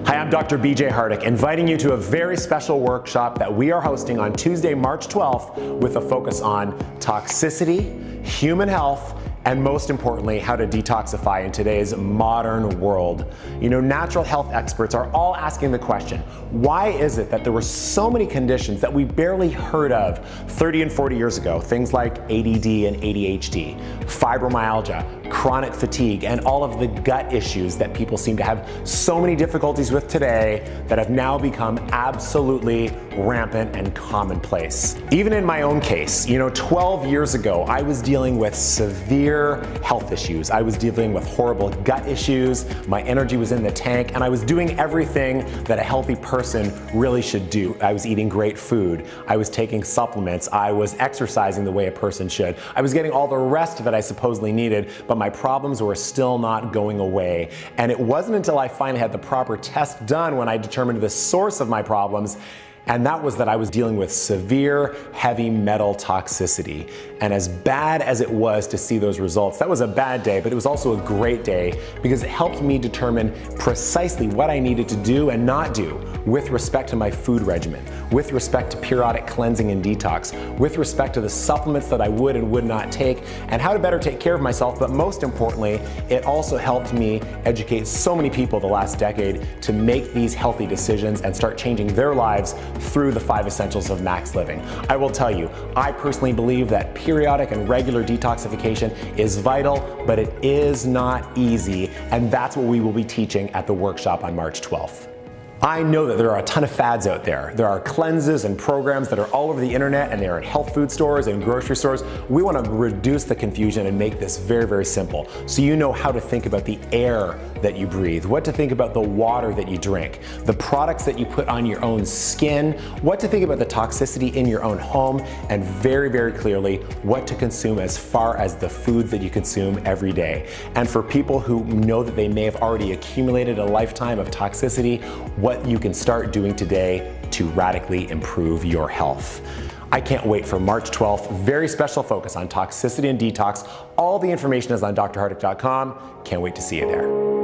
Hi, I'm Dr. BJ Hardick, inviting you to a very special workshop that we are hosting on Tuesday, March 12th, with a focus on toxicity, human health, and most importantly, how to detoxify in today's modern world. You know, natural health experts are all asking the question, why is it that there were so many conditions that we barely heard of 30 and 40 years ago? Things like ADD and ADHD, fibromyalgia, chronic fatigue, and all of the gut issues that people seem to have so many difficulties with today that have now become absolutely rampant and commonplace. Even in my own case, 12 years ago, I was dealing with severe health issues. I was dealing with horrible gut issues, my energy was in the tank, and I was doing everything that a healthy person really should do. I was eating great food, I was taking supplements, I was exercising the way a person should, I was getting all the rest that I supposedly needed, but my problems were still not going away. And it wasn't until I finally had the proper test done when I determined the source of my problems, and that was that I was dealing with severe heavy metal toxicity. And as bad as it was to see those results, that was a bad day, but it was also a great day because it helped me determine precisely what I needed to do and not do with respect to my food regimen, with respect to periodic cleansing and detox, with respect to the supplements that I would and would not take, and how to better take care of myself. But most importantly, it also helped me educate so many people the last decade to make these healthy decisions and start changing their lives through the 5 essentials of MaxLiving. I will tell you, I personally believe that periodic and regular detoxification is vital, but it is not easy, and that's what we will be teaching at the workshop on March 12th. I know that there are a ton of fads out there. There are cleanses and programs that are all over the internet, and they're at health food stores and grocery stores. We want to reduce the confusion and make this very, very simple. So you know how to think about the air that you breathe, what to think about the water that you drink, the products that you put on your own skin, what to think about the toxicity in your own home, and very, very clearly, what to consume as far as the foods that you consume every day. And for people who know that they may have already accumulated a lifetime of toxicity, what you can start doing today to radically improve your health. I can't wait for March 12th, very special focus on toxicity and detox. All the information is on drhardick.com. Can't wait to see you there.